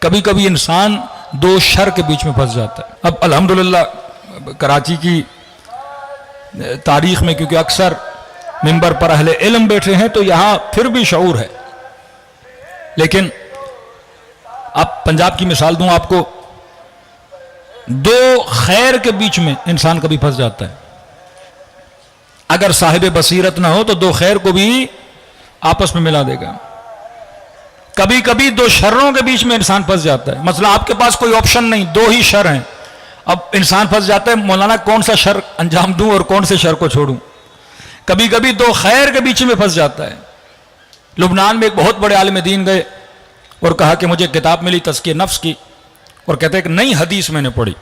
کبھی کبھی انسان دو شر کے بیچ میں پھنس جاتا ہے. اب الحمدللہ کراچی کی تاریخ میں کیونکہ اکثر منبر پر اہل علم بیٹھے ہیں تو یہاں پھر بھی شعور ہے. لیکن اب پنجاب کی مثال دوں آپ کو، دو خیر کے بیچ میں انسان کبھی پھنس جاتا ہے. اگر صاحب بصیرت نہ ہو تو دو خیر کو بھی آپس میں ملا دے گا. کبھی کبھی دو شروں کے بیچ میں انسان پھنس جاتا ہے. مثلا آپ کے پاس کوئی آپشن نہیں، دو ہی شر ہیں. اب انسان پھنس جاتا ہے مولانا کون سا شر انجام دوں اور کون سے شر کو چھوڑوں. کبھی کبھی دو خیر کے بیچ میں پھنس جاتا ہے. لبنان میں ایک بہت بڑے عالم دین گئے اور کہا کہ مجھے کتاب ملی تزکیہ نفس کی، اور کہتے ہیں کہ نئی حدیث میں نے پڑھی.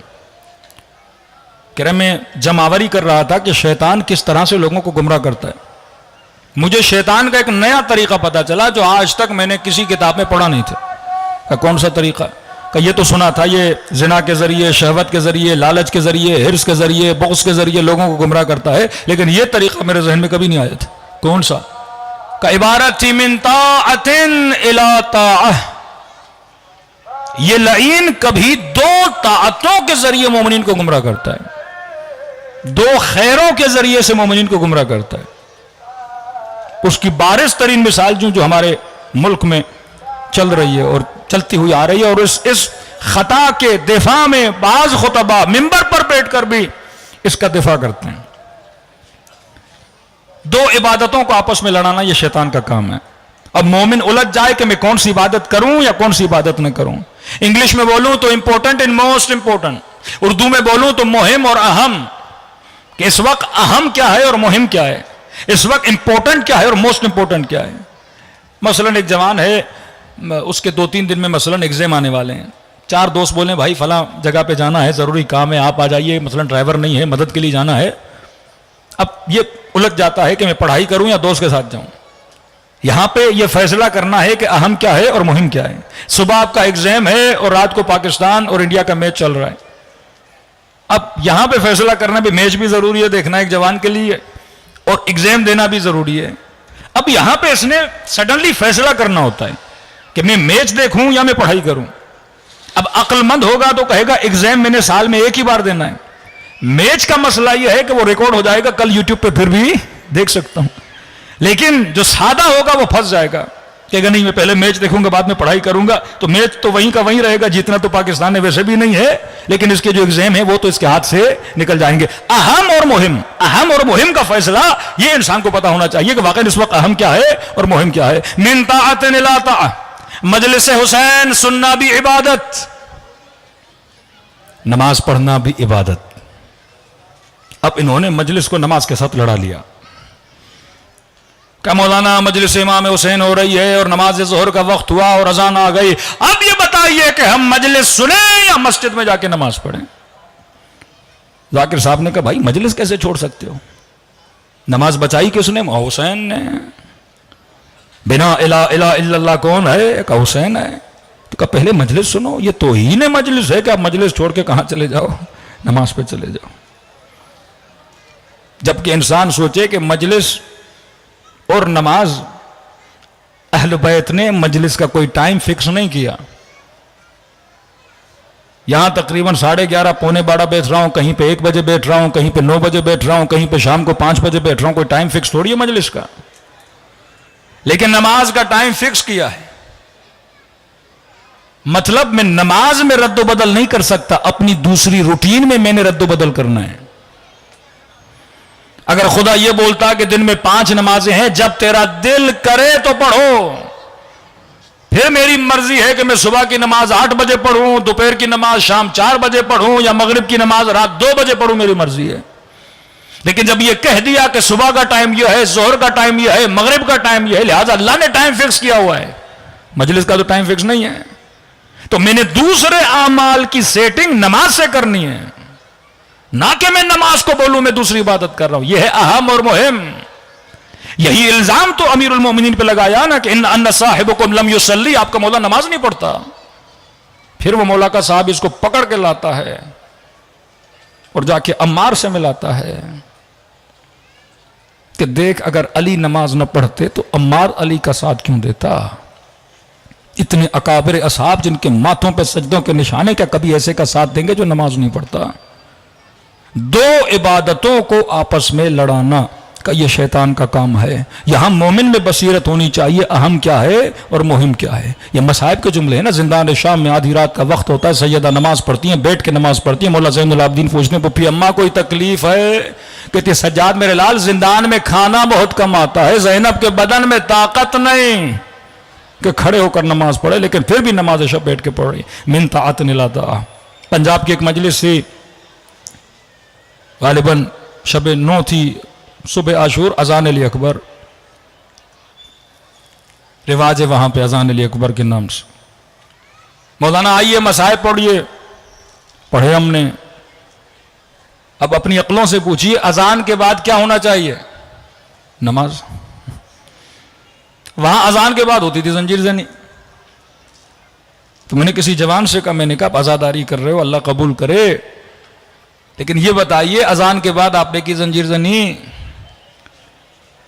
کہہ رہے میں جمعاوری کر رہا تھا کہ شیطان کس طرح سے لوگوں کو گمراہ کرتا ہے. مجھے شیطان کا ایک نیا طریقہ پتا چلا جو آج تک میں نے کسی کتاب میں پڑھا نہیں تھا. کہ کون سا طریقہ؟ کہ یہ تو سنا تھا یہ زنا کے ذریعے، شہوت کے ذریعے، لالچ کے ذریعے، حرص کے ذریعے، بغض کے ذریعے لوگوں کو گمراہ کرتا ہے، لیکن یہ طریقہ میرے ذہن میں کبھی نہیں آیا تھا. کون سا؟ کہ عبارت تھی من طاعت الی طاعہ. یہ لعین کبھی دو طاعتوں کے ذریعے مومنین کو گمراہ کرتا ہے، دو خیروں کے ذریعے سے مومنین کو گمراہ کرتا ہے. اس کی بارز ترین مثال جو ہمارے ملک میں چل رہی ہے اور چلتی ہوئی آ رہی ہے، اور اس خطا کے دفاع میں بعض خطبہ منبر پر بیٹھ کر بھی اس کا دفاع کرتے ہیں. دو عبادتوں کو آپس میں لڑانا یہ شیطان کا کام ہے. اب مومن الجھ جائے کہ میں کون سی عبادت کروں یا کون سی عبادت نہ کروں. انگلش میں بولوں تو important and most important, Urdu میں بولوں تو مہم اور اہم، کہ اس وقت اہم کیا ہے اور مہم کیا ہے، اس وقت امپورٹنٹ کیا ہے اور موسٹ امپورٹنٹ کیا ہے. مثلا ایک جوان ہے، اس کے 2-3 دن میں مثلا ایگزام آنے والے ہیں. 4 دوست بولیں بھائی فلاں جگہ پہ جانا ہے، ضروری کام ہے، آپ آ جائیے. مثلا ڈرائیور نہیں ہے، مدد کے لیے جانا ہے. اب یہ الجھ جاتا ہے کہ میں پڑھائی کروں یا دوست کے ساتھ جاؤں. یہاں پہ یہ فیصلہ کرنا ہے کہ اہم کیا ہے اور مہم کیا ہے. صبح آپ کا ایگزام ہے اور رات کو پاکستان اور انڈیا کا میچ چل رہا ہے. اب یہاں پہ فیصلہ کرنا بھی، میچ بھی ضروری ہے دیکھنا ایک جوان کے لیے، اور ایگزام دینا بھی ضروری ہے. اب یہاں پہ اس نے سڈنلی فیصلہ کرنا ہوتا ہے کہ میں میچ دیکھوں یا میں پڑھائی کروں. اب عقل مند ہوگا تو کہے گا ایگزام میں نے سال میں ایک ہی بار دینا ہے. میچ کا مسئلہ یہ ہے کہ وہ ریکارڈ ہو جائے گا، کل یوٹیوب پہ پھر بھی دیکھ سکتا ہوں. لیکن جو سادہ ہوگا وہ پھنس جائے گا، کہے گا نہیں میں پہلے میچ دیکھوں گا بعد میں پڑھائی کروں گا. تو میچ تو وہیں کا وہیں رہے گا، جتنا تو پاکستان میں ویسے بھی نہیں ہے، لیکن اس کے جو ایگزام ہے وہ تو اس کے ہاتھ سے نکل جائیں گے. اہم اور مہم کا فیصلہ یہ انسان کو پتا ہونا چاہیے کہ واقعی اس وقت اہم کیا ہے اور مہم کیا ہے. من طاعت الی طاعہ، مجلس حسین سننا بھی عبادت، نماز پڑھنا بھی عبادت. اب انہوں نے مجلس کو نماز کے ساتھ لڑا لیا کہ مولانا مجلس امام حسین ہو رہی ہے اور نماز ظہر کا وقت ہوا اور اذان آ گئی، اب یہ بتائیے کہ ہم مجلس سنیں یا مسجد میں جا کے نماز پڑھیں. ذاکر صاحب نے کہا بھائی مجلس کیسے چھوڑ سکتے ہو، نماز بچائی کس نے؟ حسین نے. بنا الہ الا اللہ کون ہے؟ کہ حسین ہے. تو کہا پہلے مجلس سنو، یہ توہین مجلس ہے کہ آپ مجلس چھوڑ کے کہاں چلے جاؤ، نماز پہ چلے جاؤ. جبکہ انسان سوچے کہ مجلس اور نماز، اہل بیت نے مجلس کا کوئی ٹائم فکس نہیں کیا. یہاں تقریباً 11:30 پونے 12 بیٹھ رہا ہوں، کہیں پہ 1 بجے بیٹھ رہا ہوں، کہیں پہ 9 بجے بیٹھ رہا ہوں، کہیں پہ شام کو 5 بجے بیٹھ رہا ہوں. کوئی ٹائم فکس تھوڑی ہے مجلس کا. لیکن نماز کا ٹائم فکس کیا ہے. مطلب میں نماز میں رد و بدل نہیں کر سکتا، اپنی دوسری روٹین میں نے رد و بدل کرنا ہے. اگر خدا یہ بولتا کہ دن میں 5 نمازیں ہیں، جب تیرا دل کرے تو پڑھو، پھر میری مرضی ہے کہ میں صبح کی نماز 8 بجے پڑھوں، دوپہر کی نماز شام 4 بجے پڑھوں، یا مغرب کی نماز رات 2 بجے پڑھوں، میری مرضی ہے. لیکن جب یہ کہہ دیا کہ صبح کا ٹائم یہ ہے، ظہر کا ٹائم یہ ہے، مغرب کا ٹائم یہ ہے، لہذا اللہ نے ٹائم فکس کیا ہوا ہے. مجلس کا تو ٹائم فکس نہیں ہے، تو میں نے دوسرے اعمال کی سیٹنگ نماز سے کرنی ہے، نہ کہ میں نماز کو بولوں میں دوسری عبادت کر رہا ہوں. یہ ہے اہم اور مہم. یہی الزام تو امیر المومنین پہ لگایا نا کہ ان صاحبکم لم یصلی، آپ کا مولا نماز نہیں پڑھتا. پھر وہ مولا کا صاحب اس کو پکڑ کے لاتا ہے اور جا کے عمار سے ملاتا ہے کہ دیکھ اگر علی نماز نہ پڑھتے تو عمار علی کا ساتھ کیوں دیتا. اتنے اکابر اصحاب جن کے ماتھوں پہ سجدوں کے نشانے، کیا کبھی ایسے کا ساتھ دیں گے جو نماز نہیں پڑھتا؟ دو عبادتوں کو آپس میں لڑانا کا یہ شیطان کا کام ہے۔ یہاں مومن میں بصیرت ہونی چاہیے، اہم کیا ہے اور مہم کیا ہے۔ یہ مصائب کے جملے ہیں نا۔ زندان شام میں آدھی رات کا وقت ہوتا ہے، سیدہ نماز پڑھتی ہیں، بیٹھ کے نماز پڑھتی ہیں، مولا زین العابدین پوچھنے پپھی اماں کوئی تکلیف ہے؟ کہتی سجاد میرے لال زندان میں کھانا بہت کم آتا ہے، زینب کے بدن میں طاقت نہیں کہ کھڑے ہو کر نماز پڑھے، لیکن پھر بھی نماز شب بیٹھ کے پڑھ رہی۔ من طاعت نلاتا۔ پنجاب کی ایک مجلس سے غالباً شب 9 تھی، صبح عاشور، اذان علی اکبر رواج ہے وہاں پہ، اذان علی اکبر کے نام سے۔ مولانا آئیے مصائب پڑھیے، پڑھے ہم نے۔ اب اپنی عقلوں سے پوچھیے اذان کے بعد کیا ہونا چاہیے؟ نماز۔ وہاں اذان کے بعد ہوتی تھی زنجیر زنی۔ تو میں نے کسی جوان سے کہا، میں نے کہا آپ عزاداری کر رہے ہو، اللہ قبول کرے، لیکن یہ بتائیے اذان کے بعد آپ نے کی زنجیر زنی،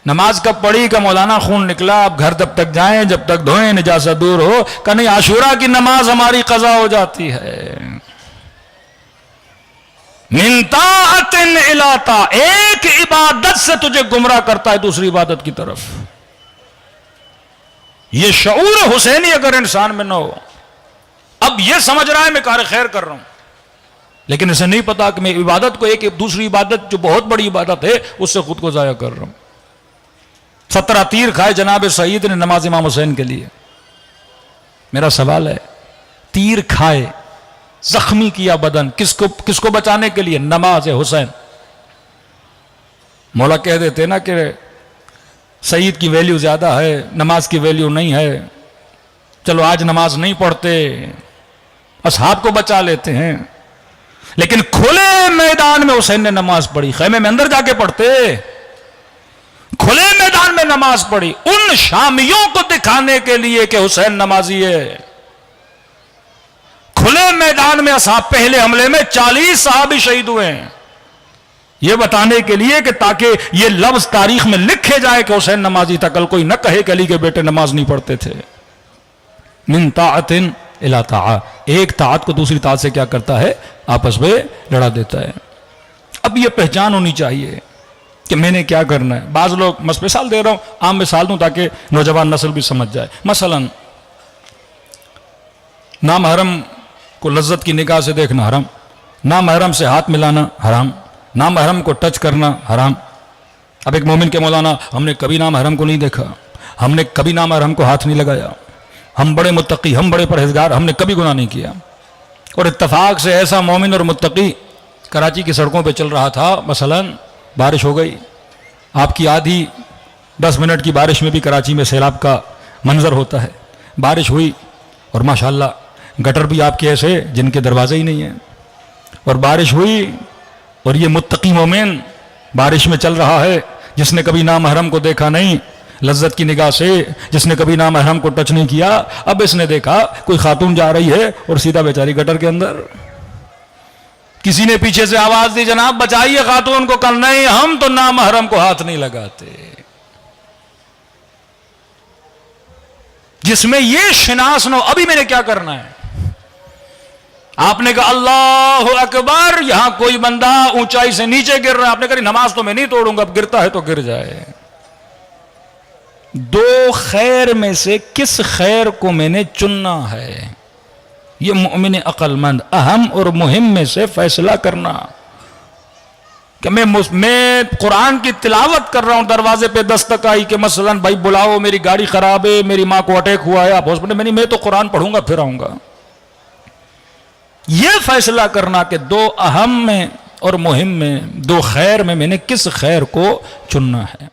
نماز کب پڑھی؟ کہ مولانا خون نکلا، آپ گھر تب تک جائیں جب تک دھوئیں نجاست دور ہو۔ کہ نہیں، عاشورہ کی نماز ہماری قضا ہو جاتی ہے۔ من طاعت الی طاعہ، ایک عبادت سے تجھے گمراہ کرتا ہے دوسری عبادت کی طرف۔ یہ شعور حسینی اگر انسان میں نہ ہو، اب یہ سمجھ رہا ہے میں کار خیر کر رہا ہوں، لیکن اسے نہیں پتا کہ میں عبادت کو ایک دوسری عبادت جو بہت بڑی عبادت ہے اس سے خود کو ضائع کر رہا ہوں۔ 17 تیر کھائے جناب سعید نے نماز امام حسین کے لیے۔ میرا سوال ہے، تیر کھائے، زخمی کیا بدن، کس کو بچانے کے لیے؟ نماز حسین۔ مولا کہہ دیتے نا کہ سعید کی ویلیو زیادہ ہے، نماز کی ویلیو نہیں ہے، چلو آج نماز نہیں پڑھتے، اصحاب کو بچا لیتے ہیں، لیکن کھلے میدان میں حسین نے نماز پڑھی، خیمے میں اندر جا کے پڑھتے، کھلے میدان میں نماز پڑھی، ان شامیوں کو دکھانے کے لیے کہ حسین نمازی ہے۔ کھلے میدان میں اصحاب پہلے حملے میں 40 صحابی شہید ہوئے ہیں، یہ بتانے کے لیے کہ تاکہ یہ لفظ تاریخ میں لکھے جائے کہ حسین نمازی تھا، کل کوئی نہ کہے کہ علی کے بیٹے نماز نہیں پڑھتے تھے۔ من طاعت الی طاعہ، ایک طاعت کو دوسری طاعت سے کیا کرتا ہے؟ آپس میں لڑا دیتا ہے۔ اب یہ پہچان ہونی چاہیے کہ میں نے کیا کرنا ہے۔ بعض لوگ مثال دے رہا ہوں، عام مثال دوں تاکہ نوجوان نسل بھی سمجھ جائے۔ مثلا نامحرم کو لذت کی نگاہ سے دیکھنا حرام، نامحرم سے ہاتھ ملانا حرام، نامحرم کو ٹچ کرنا حرام۔ اب ایک مومن کے مولانا ہم نے کبھی نامحرم کو نہیں دیکھا، ہم نے کبھی نامحرم کو ہاتھ نہیں لگایا، ہم بڑے متقی، ہم بڑے پرہیزگار، ہم نے کبھی گناہ نہیں کیا۔ اور اتفاق سے ایسا مومن اور متقی کراچی کی سڑکوں پہ چل رہا تھا، مثلا بارش ہو گئی، آپ کی آدھی 10 منٹ کی بارش میں بھی کراچی میں سیلاب کا منظر ہوتا ہے۔ بارش ہوئی اور ماشاءاللہ گٹر بھی آپ کے ایسے جن کے دروازے ہی نہیں ہیں، اور بارش ہوئی اور یہ متقی مومن بارش میں چل رہا ہے، جس نے کبھی نامحرم کو دیکھا نہیں لذت کی نگاہ سے، جس نے کبھی نامحرم کو ٹچ نہیں کیا، اب اس نے دیکھا کوئی خاتون جا رہی ہے اور سیدھا بیچاری گٹر کے اندر۔ کسی نے پیچھے سے آواز دی، جناب بچائیے خاتون کو، کل نہیں ہم تو نامحرم کو ہاتھ نہیں لگاتے۔ جس میں یہ شناس نہ ہو، ابھی میں نے کیا کرنا ہے؟ آپ نے کہا اللہ اکبر، یہاں کوئی بندہ اونچائی سے نیچے گر رہا ہے، آپ نے کہا نماز تو میں نہیں توڑوں گا، اب گرتا ہے تو گر جائے۔ دو خیر میں سے کس خیر کو میں نے چننا ہے؟ یہ مومن عقل مند اہم اور مہم میں سے فیصلہ کرنا کہ میں قرآن کی تلاوت کر رہا ہوں، دروازے پہ دستک آئی کہ مثلا بھائی بلاؤ، میری گاڑی خراب ہے، میری ماں کو اٹیک ہوا ہے، آپ ہاسپٹل میں تو قرآن پڑھوں گا پھر آؤں گا۔ یہ فیصلہ کرنا کہ دو اہم میں اور مہم میں، دو خیر میں نے کس خیر کو چننا ہے۔